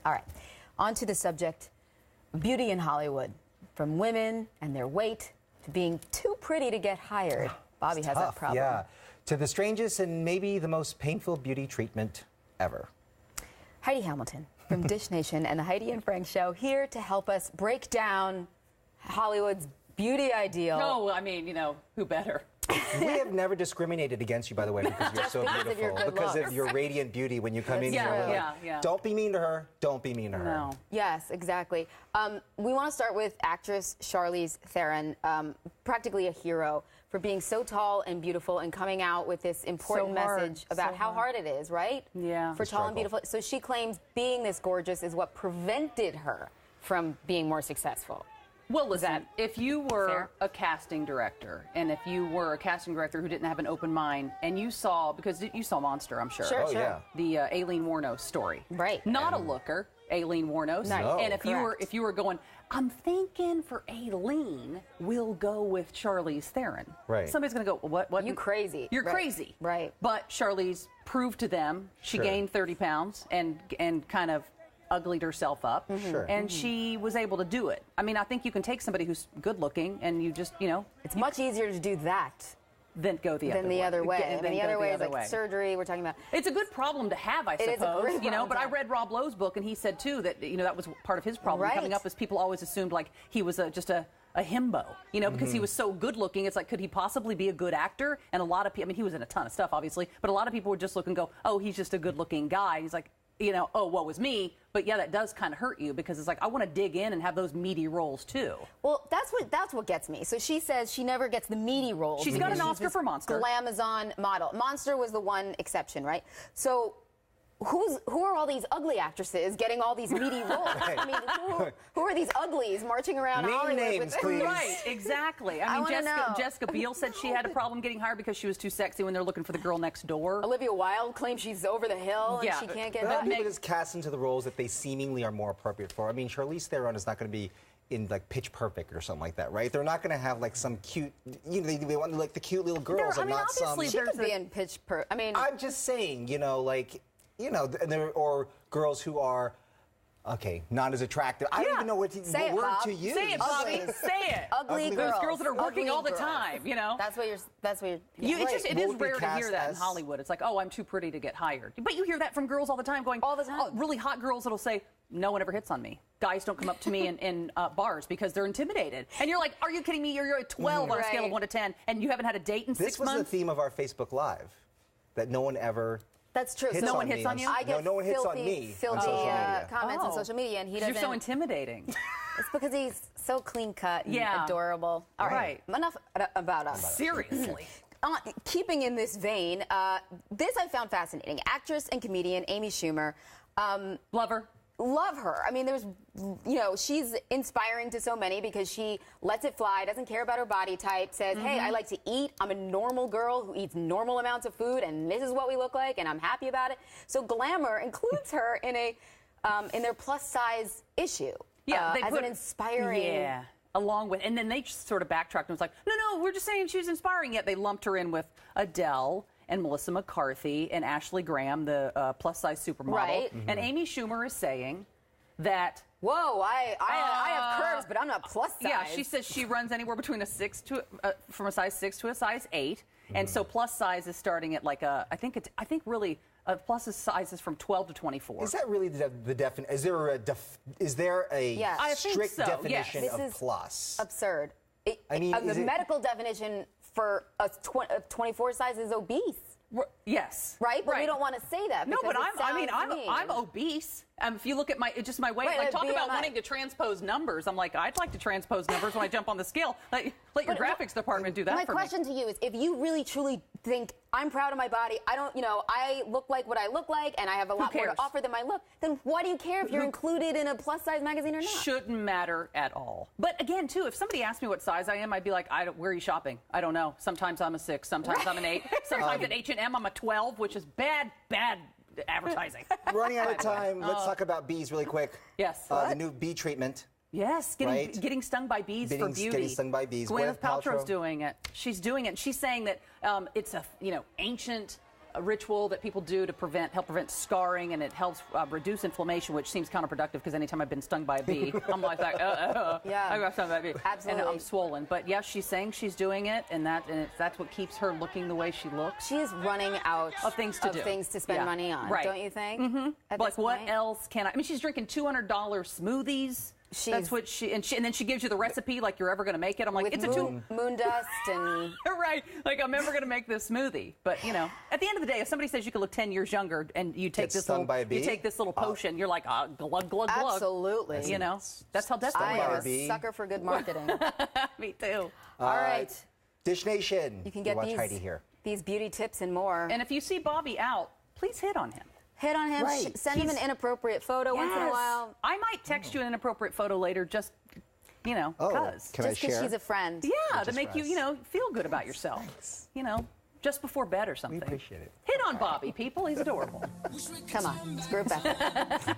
All right, on to the subject, beauty in Hollywood. From women and their weight to being too pretty to get hired. Bobby has that problem. Yeah, to the strangest and maybe the most painful beauty treatment ever. Heidi Hamilton from Dish Nation and the Heidi and Frank Show here to help us break down Hollywood's beauty ideal. No, I mean, you know, who better? We have never discriminated against you, by the way, because you're so beautiful. Because of your radiant beauty when you come in here. Yeah. Don't be mean to her. Don't be mean to her. No. Yes, exactly. We want to start with actress Charlize Theron, practically a hero for being so tall and beautiful and coming out with this important message about how hard it is, right? Yeah. For tall and beautiful. So she claims being this gorgeous is what prevented her from being more successful. Well, listen, if you were a casting director, and if you were a casting director who didn't have an open mind, and you saw, because you saw Monster, I'm sure. Sure. Yeah. The Aileen Wuornos story. Right. Not a looker, Aileen Wuornos. No, and if you were going, I'm thinking for Aileen, we'll go with Charlize Theron. Right. Somebody's going to go, what? You crazy. You're crazy. Right. But Charlize proved to them she gained 30 pounds and kind of uglied herself up. And she was able to do it. I mean, I think you can take somebody who's good looking and you just, you know. It's much easier to do that than go the other way. I mean, the other way is like surgery. We're talking about. It's a good problem to have, I suppose. It is a great you know, but I problem. read Rob Lowe's book, and he said too that that was part of his problem coming up, is people always assumed like he was just a himbo, you know, because he was so good looking. It's like, could he possibly be a good actor? And a lot of people, I mean, he was in a ton of stuff, obviously, but a lot of people would just look and go, oh, he's just a good looking guy. He's like, you know, oh, woe was me. But yeah, that does kind of hurt you because it's like, I want to dig in and have those meaty roles too. Well, that's what gets me. So she says she never gets the meaty roles. She's got an Oscar for Monster. Glamazon model. Monster was the one exception, right? So who are all these ugly actresses getting all these meaty roles? I mean, who are these uglies marching around Hollywood names, with please. Right, exactly. I mean, Jessica Biel said she had a problem getting hired because she was too sexy when they're looking for the girl next door. Olivia Wilde claims she's over the hill and she can't get that. that. People just cast into the roles that they seemingly are more appropriate for. I mean, Charlize Theron is not going to be in like Pitch Perfect or something like that, right? They're not going to have like some cute, you know, they want like the cute little girls and not some. She could be in Pitch Perfect. I mean, I'm just saying, you know, like, you know, or girls who are, okay, not as attractive. I don't even know what word to use. Say it, Bobby. Say it. Ugly girls. Those girls that are working all the time, you know. That's what you're. It is rare to hear that in Hollywood. It's like, oh, I'm too pretty to get hired. But you hear that from girls all the time, going all the time. Oh, really hot girls that'll say, no one ever hits on me. Guys don't come up to me in bars because they're intimidated. And you're like, are you kidding me? You're a 12 on a scale of 1 to 10, and you haven't had a date in 6 months? This was the theme of our Facebook Live, that no one ever. That's true. No one hits on you? I get no one hits on me. Filthy comments on social media, and he doesn't. You're so intimidating. It's because he's so clean cut and adorable. All right. Enough about us. Seriously. Keeping in this vein, this I found fascinating. Actress and comedian Amy Schumer. Love her. Love her. I mean, she's inspiring to so many because she lets it fly, doesn't care about her body type, says, hey, I like to eat. I'm a normal girl who eats normal amounts of food, and this is what we look like, and I'm happy about it. So Glamour includes her in their plus size issue. Yeah, as an inspiring. Yeah. Along with, and then they just sort of backtracked and was like, no, we're just saying she was inspiring. Yet they lumped her in with Adele and Melissa McCarthy and Ashley Graham, the plus-size supermodel. Right. And Amy Schumer is saying that... Whoa, I have curves, but I'm not plus size. Yeah, she says she runs anywhere between from a size 6 to a size 8. And so plus size is starting at like I think really plus size is from 12 to 24. Is that really the definition? Is there a strict definition of plus? Absurd. I mean, the medical definition for a 24 size is obese. Yes. Right? But we don't want to say that. No, but I'm obese. If you look at my weight, like talk about wanting to transpose numbers. I'm like, I'd like to transpose numbers when I jump on the scale. Let your graphics department do that for me. My question to you is, if you really truly think I'm proud of my body, I look like what I look like, and I have a lot more to offer than my look, then why do you care if you're included in a plus size magazine or not? Shouldn't matter at all. But again, too, if somebody asked me what size I am, I'd be like, where are you shopping? I don't know. Sometimes I'm a 6, sometimes I'm an 8, sometimes at H&M I'm a 12, which is bad advertising. Running out of time. Let's talk about bees really quick. Yes. The new bee treatment. Yes, getting stung by bees for beauty. Getting stung by bees. Gwyneth Paltrow's doing it. She's doing it. She's saying that it's a ancient a ritual that people do to help prevent scarring, and it helps reduce inflammation, which seems counterproductive because anytime I've been stung by a bee, I'm like, yeah, I got stung by a bee. Absolutely. And I'm swollen. But yes, she's saying she's doing it, and that's what keeps her looking the way she looks. She is running out of things to do, things to spend money on, right? Don't you think? Mm-hmm. Like, what else can I? I mean, she's drinking $200 smoothies. That's what and then she gives you the recipe like you're ever going to make it. I'm like, with it's moon dust and right, like I'm never going to make this smoothie. But you know, at the end of the day, if somebody says you can look 10 years younger and you take this little potion, you're like, glug glug glug. Absolutely. You know, that's how desperate we I are. am a sucker for good marketing. Me too. All right, Dish Nation. You can get watch Heidi here. These beauty tips and more. And if you see Bobby out, please hit on him. Hit on him. Right. Send him an inappropriate photo once in a while. I might text you an inappropriate photo later, just because. Can I just because share? she's a friend. Yeah, to make you, feel good about yourself. Thanks. Just before bed or something. We appreciate it. Hit on Bobby, people. He's adorable. Come on, let's group back.